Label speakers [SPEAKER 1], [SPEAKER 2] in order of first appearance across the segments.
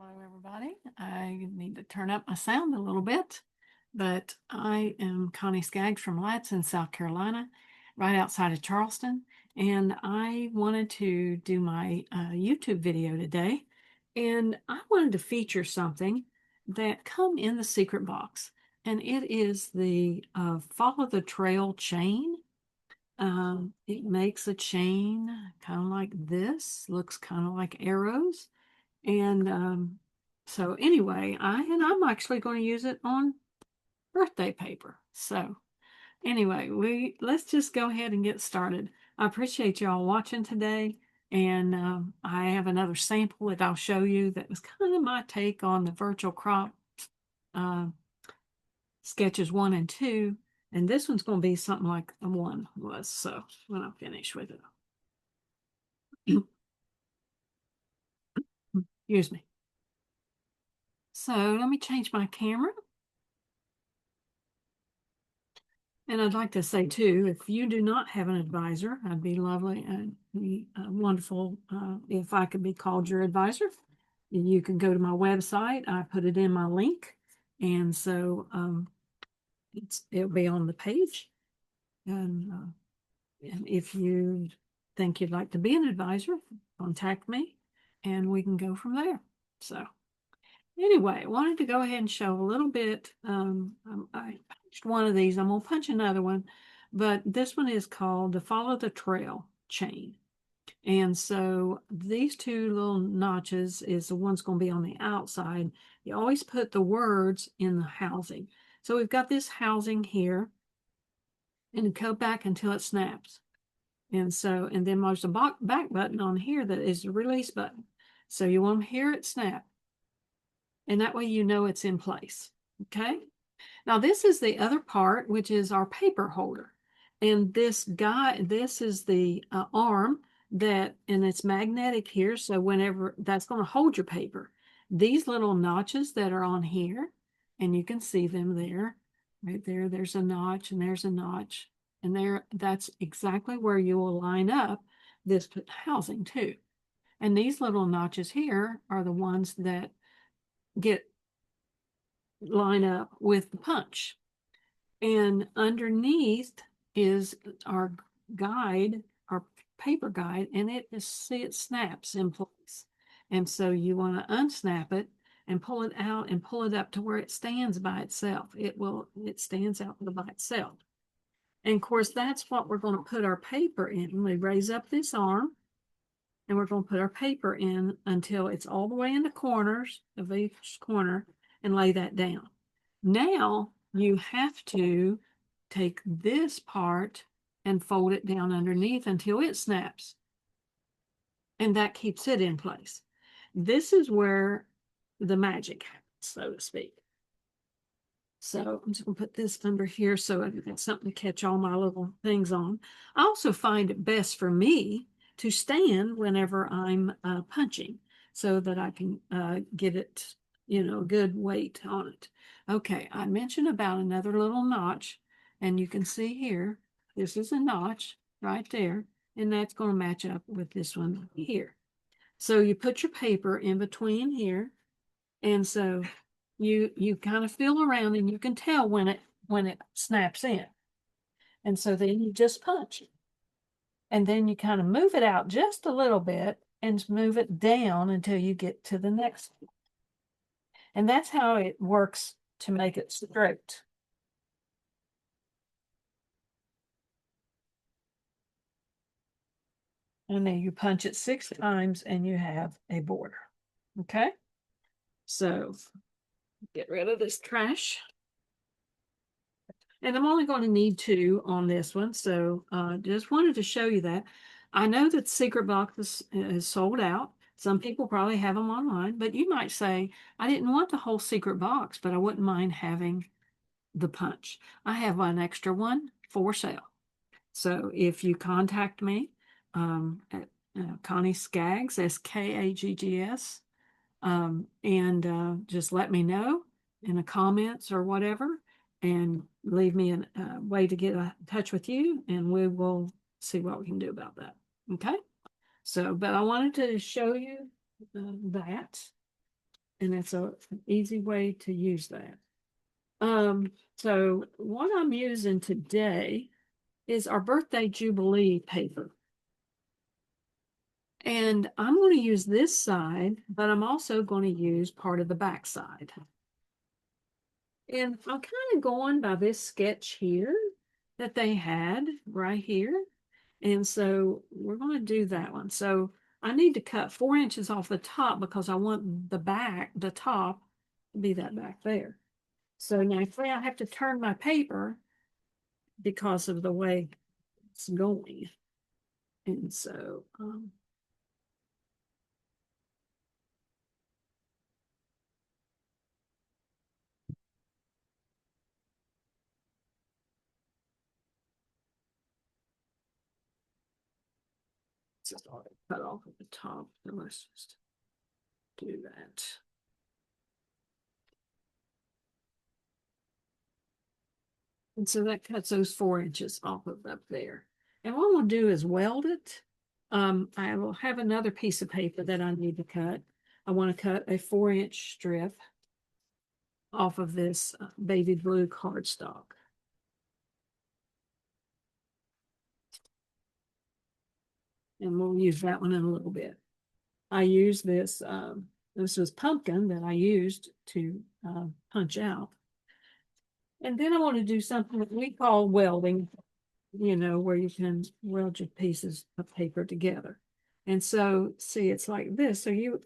[SPEAKER 1] Hello, everybody. I need to turn up my sound a little bit, but I am Connie Skaggs from Latson, South Carolina, right outside of Charleston, and I wanted to do my YouTube video today, and I wanted to feature something that come in the secret box, and it is the Follow the Trail chain. It makes a chain kind of like this, looks kind of like arrows. And so anyway, I'm actually going to use it on birthday paper. So anyway, let's just go ahead and get started. I appreciate y'all watching today, and I have another sample that I'll show you that was kind of my take on the virtual crop uh, sketches 1 and 2, and this one's going to be something like the 1 was. So when I finish with it, excuse me. So let me change my camera. And I'd like to say too, if you do not have an advisor, I'd be lovely and be wonderful if I could be called your advisor. You can go to my website. I put it in my link, and so it'll be on the page. And if you think you'd like to be an advisor, contact me, and we can go from there. So anyway, I wanted to go ahead and show a little bit. I punched one of these. I'm going to punch another one, but this one is called the Follow the Trail chain. And so these two little notches is the one's going to be on the outside. You always put the words in the housing. So we've got this housing here, and go back until it snaps. And then there's a back button on here that is the release button. So you want to hear it snap. And that way you know it's in place. Okay. Now this is the other part, which is our paper holder. And this is the arm and it's magnetic here. So whenever that's going to hold your paper, these little notches that are on here, and you can see them there, right there, there's a notch and there's a notch. And that's exactly where you will line up this housing too. And these little notches here are the ones that line up with the punch. And underneath is our guide, our paper guide, and it snaps in place. And so you want to unsnap it and pull it out and pull it up to where it stands by itself. It stands out by itself. And of course, that's what we're going to put our paper in. We raise up this arm, and we're going to put our paper in until it's all the way in the corners of each corner and lay that down. Now you have to take this part and fold it down underneath until it snaps. And that keeps it in place. This is where the magic happens, so to speak. So I'm just going to put this under here so it's something to catch all my little things on. I also find it best for me to stand whenever I'm punching so that I can get it, good weight on it. Okay, I mentioned about another little notch, and you can see here, this is a notch right there, and that's going to match up with this one here. So you put your paper in between here, and so you kind of feel around and you can tell when it snaps in. And so then you just punch it. And then you kind of move it out just a little bit and move it down until you get to the next one. And that's how it works to make it straight. And then you punch it 6 times and you have a border. Okay? So get rid of this trash. And I'm only going to need 2 on this one. So just wanted to show you that. I know that Secret Box is sold out. Some people probably have them online, but you might say, I didn't want the whole secret box, but I wouldn't mind having the punch. I have an extra one for sale. So if you contact me at Connie Skaggs, Skaggs, and just let me know in the comments or whatever, and leave me a way to get in touch with you, and we will see what we can do about that. Okay? So, but I wanted to show you that. and it's an easy way to use that. So what I'm using today is our birthday Jubilee paper. And I'm going to use this side, but I'm also going to use part of the back side. And I'm kind of going by this sketch here that they had right here. And so we're going to do that one. So I need to cut 4 inches off the top because I want the top to be that back there. So now I have to turn my paper because of the way it's going. And so, just already cut off at the top. So let's just do that. And so that cuts those 4 inches off of up there. And what we'll do is weld it. I will have another piece of paper that I need to cut. I want to cut a 4-inch strip off of this baby blue cardstock. And we'll use that one in a little bit. I use this, this was pumpkin that I used to punch out. And then I want to do something that we call welding, where you can weld your pieces of paper together. And so, see, it's like this. So you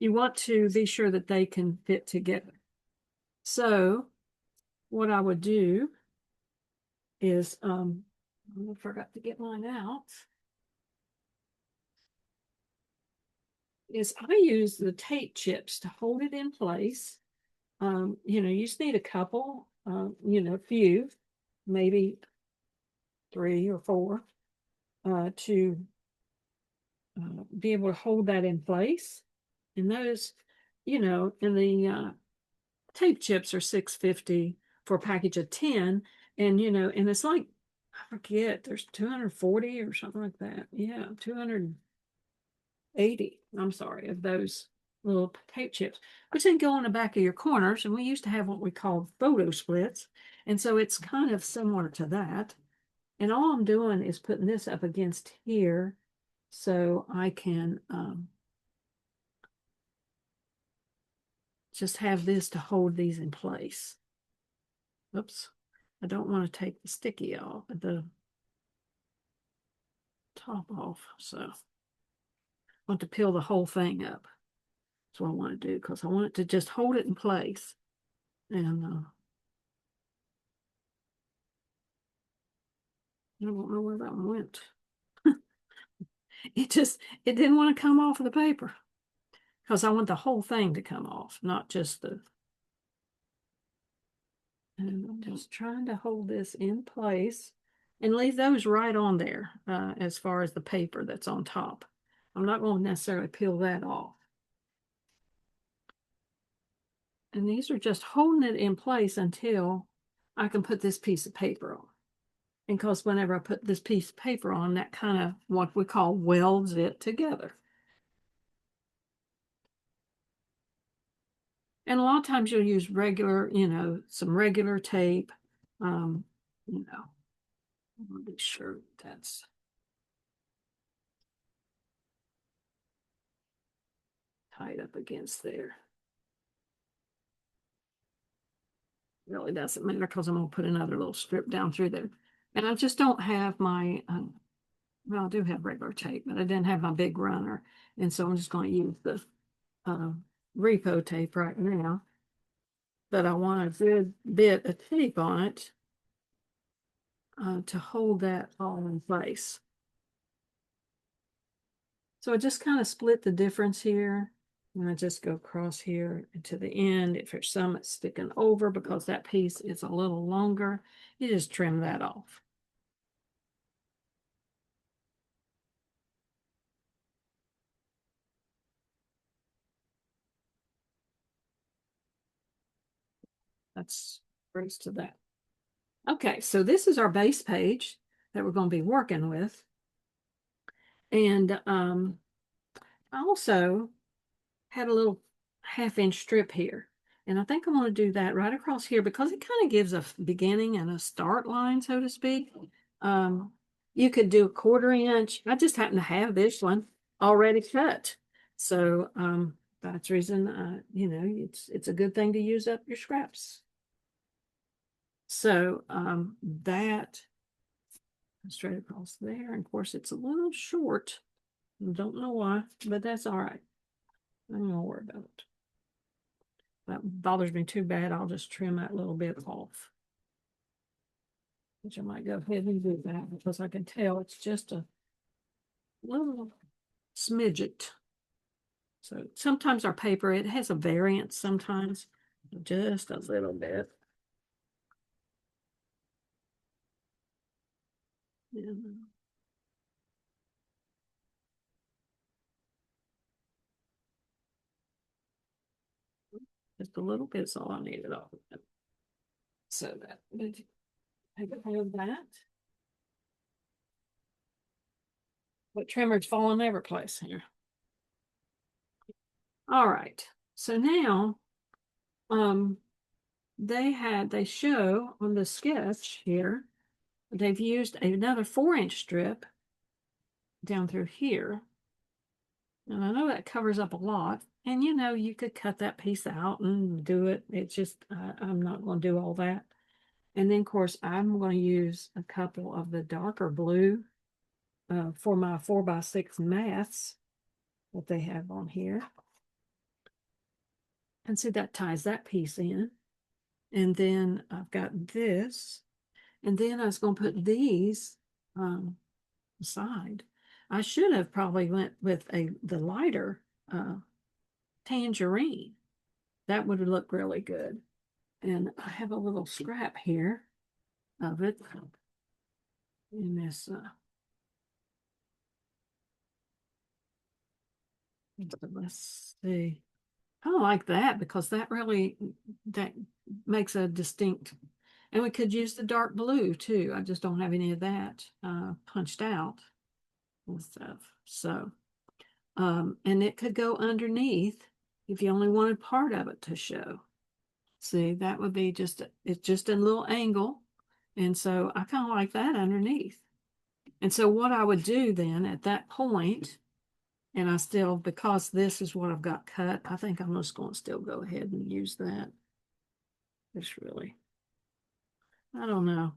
[SPEAKER 1] want to be sure that they can fit together. So what I would do is, I forgot to get mine out, is I use the tape chips to hold it in place. You just need a couple, few, maybe 3 or 4, to be able to hold that in place. And those, and the tape chips are $6.50 for a package of 10. And, and it's like, I forget, there's 240 or something like that. Yeah, 280, I'm sorry, of those little tape chips, which then go on the back of your corners. And we used to have what we called photo splits. And so it's kind of similar to that. And all I'm doing is putting this up against here so I can just have this to hold these in place. Oops, I don't want to take the sticky off, the top off. So I want to peel the whole thing up. That's what I want to do because I want it to just hold it in place. And I don't know where that one went. It didn't want to come off of the paper because I want the whole thing to come off, not just the. And I'm just trying to hold this in place and leave those right on there as far as the paper that's on top. I'm not going to necessarily peel that off. And these are just holding it in place until I can put this piece of paper on. And because whenever I put this piece of paper on, that kind of what we call welds it together. And a lot of times you'll use regular, some regular tape. I want to be sure that's tied up against there. Really doesn't matter because I'm going to put another little strip down through there. And I just don't have my, well, I do have regular tape, but I didn't have my big runner. And so I'm just going to use the repo tape right now. But I want a good bit of tape on it to hold that all in place. So I just kind of split the difference here. And I just go across here to the end. If there's some that's sticking over because that piece is a little longer, you just trim that off. That's brings to that. Okay, so this is our base page that we're going to be working with. And I also had a little 1/2 inch strip here. And I think I want to do that right across here because it kind of gives a beginning and a start line, so to speak. Um, you could do 1/4 inch. I just happen to have this one already cut. So that's the reason, it's a good thing to use up your scraps. So that straight across there. And of course, it's a little short. I don't know why, but that's all right. I'm gonna worry about it. That bothers me too bad. I'll just trim that little bit off. Which I might go ahead and do that because I can tell it's just a little smidget. So sometimes our paper, it has a variance sometimes, just a little bit. Yeah. Just a little bit's all I needed off of it. So that, take a hold of that. But trimmer's falling every place here. All right. So now, they show on the sketch here, they've used another 4-inch strip down through here. And I know that covers up a lot. And you could cut that piece out and do it. It's just, I'm not going to do all that. And then, of course, I'm going to use a couple of the darker blue for my 4x6 mats that they have on here. And see, that ties that piece in. And then I've got this. And then I was going to put these aside. I should have probably went with the lighter tangerine. That would look really good. And I have a little scrap here of it in this. Let's see. I don't like that because that makes a distinct. And we could use the dark blue too. I just don't have any of that punched out and stuff. So, and it could go underneath if you only wanted part of it to show. See, that would be it's just a little angle. And so I kind of like that underneath. And so what I would do then at that point, and I still, because this is what I've got cut, I think I'm just going to still go ahead and use that. It's really, I don't know.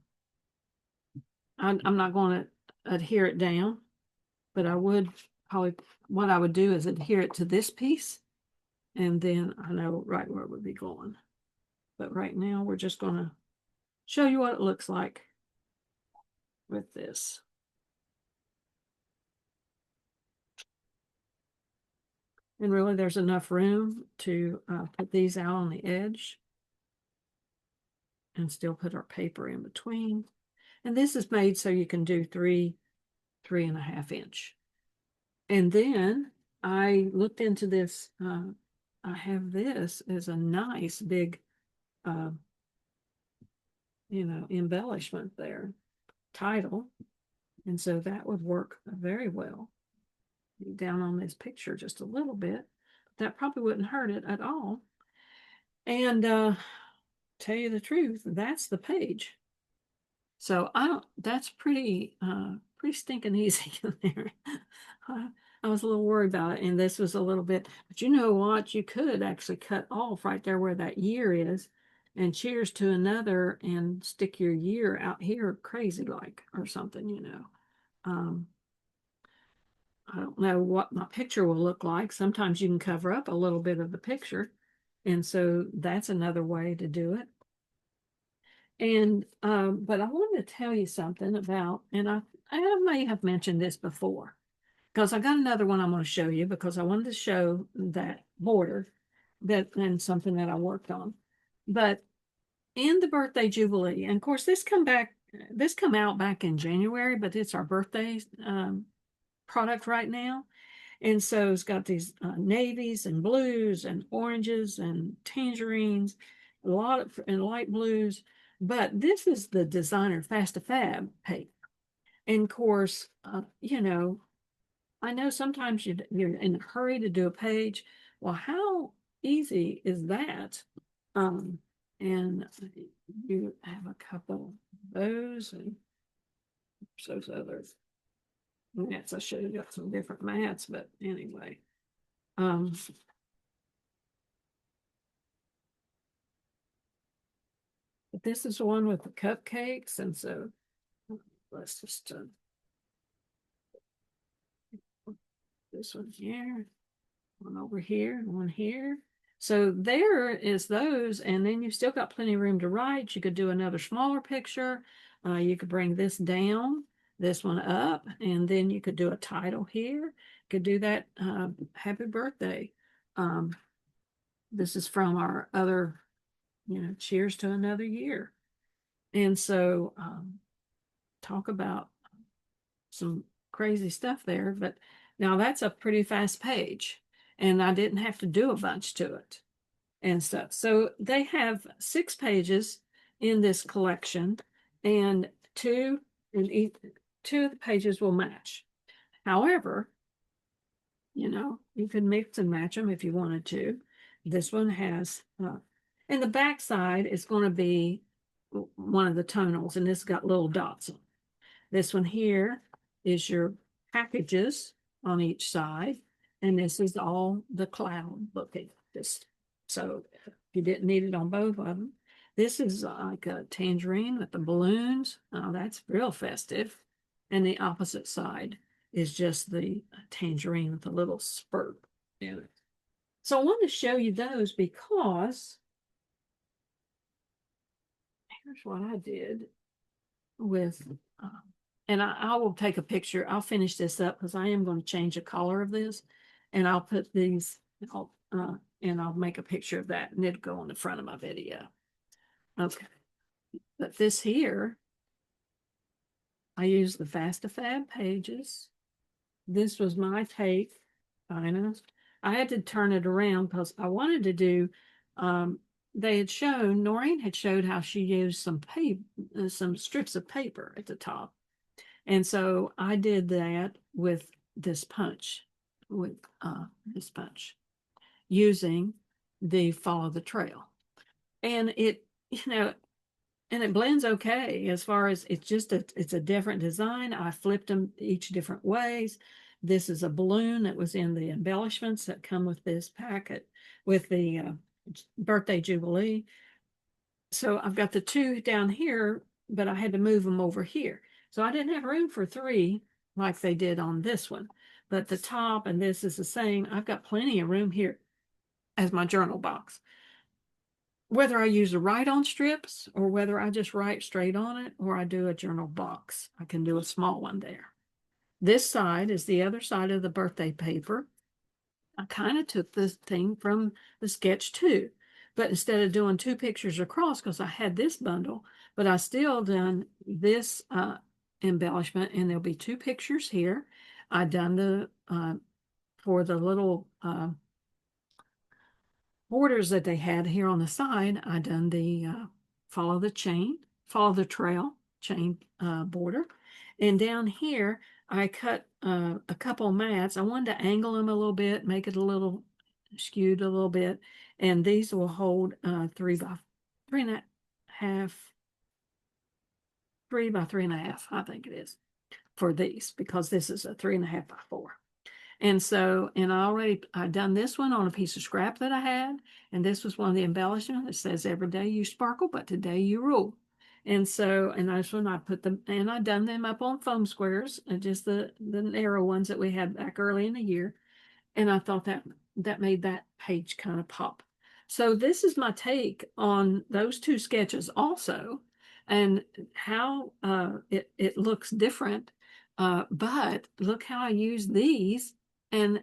[SPEAKER 1] I'm not going to adhere it down, but I would probably, what I would do is adhere it to this piece, and then I know right where it would be going. But right now, we're just going to show you what it looks like with this. And really, there's enough room to put these out on the edge and still put our paper in between. And this is made so you can do 3.5 inch. And then I looked into this. I have this as a nice big, embellishment there, title. And so that would work very well. Down on this picture just a little bit. That probably wouldn't hurt it at all. And tell you the truth, that's the page. So that's pretty stinking easy in there. I was a little worried about it, and this was a little bit, but you know what? You could actually cut off right there where that year is, and cheers to another, and stick your year out here crazy like or something. I don't know what my picture will look like. Sometimes you can cover up a little bit of the picture, and so that's another way to do it. And but I wanted to tell you something about, and I may have mentioned this before, because I got another one I'm going to show you because I wanted to show that border and something that I worked on. But in the birthday jubilee, and of course this come out back in January, but it's our birthday product right now. And so it's got these navies and blues and oranges and tangerines, a lot of and light blues. But this is the designer Fast to Fab paper. And of course, I know sometimes you're in a hurry to do a page. Well, how easy is that. Um, and you have a couple of those and those others. Mats. I should have got some different mats, but anyway. Um, but this is one with the cupcakes, and so let's just this one here, one over here, and one here. So there is those, and then you still got plenty of room to write. You could do another smaller picture. You could bring this down, this one up, and then you could do a title here. You could do that, happy birthday. Um, this is from our other, cheers to another year. And so talk about some crazy stuff there, but now that's a pretty fast page, and I didn't have to do a bunch to it and stuff. So they have 6 pages in this collection, and two of the pages will match. However, you can mix and match them if you wanted to. This one has, and the back side is going to be one of the tonals, and this got little dots on. This one here is your packages on each side, and this is all the cloud looking. So if you didn't need it on both of them, this is like a tangerine with the balloons. Oh, that's real festive. And the opposite side is just the tangerine with a little spurt in it. So I want to show you those because here's what I did with, and I will take a picture. I'll finish this up because I am going to change the color of this, and I'll put these, and I'll make a picture of that, and it'll go on the front of my video. Okay, but this here, I use the Fast2Fab pages. This was my take, kind of. I had to turn it around because I wanted to do, they had shown, Noreen had showed how she used some strips of paper at the top. And so I did that with this punch, using the Follow the Trail. And it blends okay as far as it's a different design. I flipped them each different ways. This is a balloon that was in the embellishments that come with this packet with the birthday Jubilee. So I've got the 2 down here, but I had to move them over here. So I didn't have room for 3 like they did on this one. But the top and this is the same. I've got plenty of room here as my journal box. Whether I use the write-on strips or whether I just write straight on it or I do a journal box, I can do a small one there. This side is the other side of the birthday paper. I kind of took this thing from the sketch too, but instead of doing 2 pictures across, because I had this bundle, but I still done this embellishment, and there'll be 2 pictures here. I done the for the little borders that they had here on the side. I done the follow the trail chain border, and down here I cut a couple mats. I wanted to angle them a little bit, make it a little skewed a little bit, and these will hold 3 by 3.5, 3 by 3.5, I think it is, for these, because this is a 3.5 by 4. And so, and I done this one on a piece of scrap that I had, and this was one of the embellishments. It says, "Every day you sparkle, but today you rule." And so, and this one I put them, and I done them up on foam squares, just the narrow ones that we had back early in the year. And I thought that made that page kind of pop. So this is my take on those 2 sketches also, and how it looks different. But look how I use these, and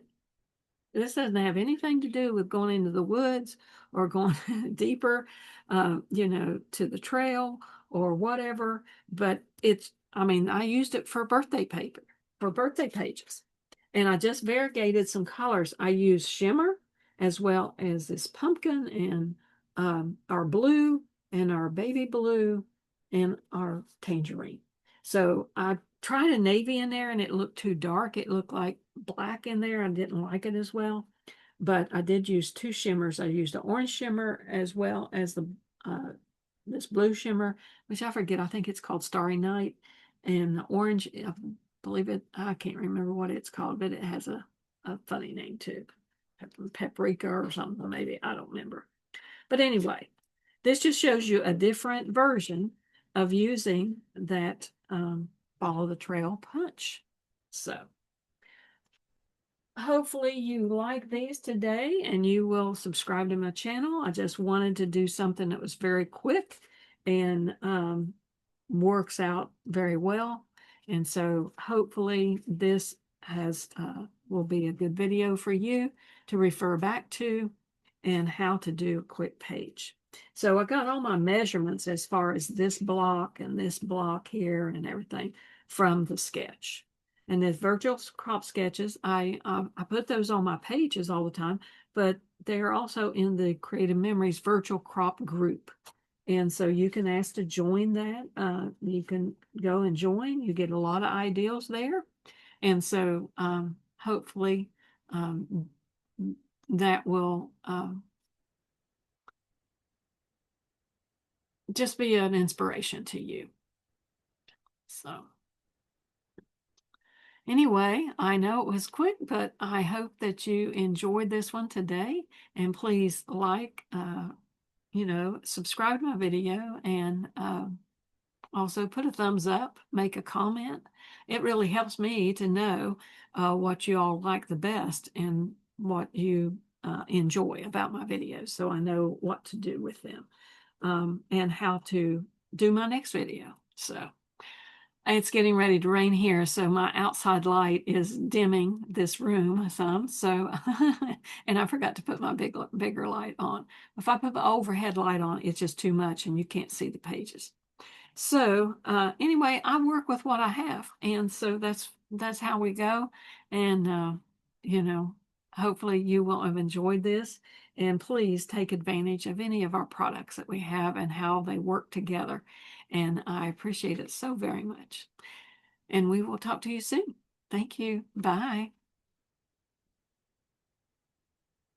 [SPEAKER 1] this doesn't have anything to do with going into the woods or going deeper, to the trail or whatever. But I used it for birthday paper, for birthday pages. And I just variegated some colors. I used shimmer as well as this pumpkin and our blue and our baby blue and our tangerine. So I tried a navy in there and it looked too dark. It looked like black in there. I didn't like it as well. but I did use two shimmers. I used an orange shimmer as well as the this blue shimmer, which I forget. I think it's called Starry Night, and the orange. I believe it. I can't remember what it's called, but it has a funny name too, paprika or something. Maybe I don't remember. But anyway, this just shows you a different version of using that follow the trail punch. So hopefully you like these today and you will subscribe to my channel. I just wanted to do something that was very quick and works out very well. And so hopefully this has will be a good video for you to refer back to and how to do a quick page. So I got all my measurements as far as this block and this block here and everything from the sketch. And the virtual crop sketches, I put those on my pages all the time, but they're also in the Creative Memories virtual crop group. And so you can ask to join that. You can go and join. You get a lot of ideas there. And so hopefully that will just be an inspiration to you. So anyway, I know it was quick, but I hope that you enjoyed this one today. And please like, subscribe to my video and also put a thumbs up, make a comment. It really helps me to know what you all like the best and what you enjoy about my videos, so I know what to do with them and how to do my next video. So it's getting ready to rain here, so my outside light is dimming this room some. So, and I forgot to put my bigger light on. If I put the overhead light on, it's just too much and you can't see the pages. So anyway, I work with what I have, and so that's how we go. And hopefully you will have enjoyed this. And please take advantage of any of our products that we have and how they work together. And I appreciate it so very much. And we will talk to you soon. Thank you. Bye.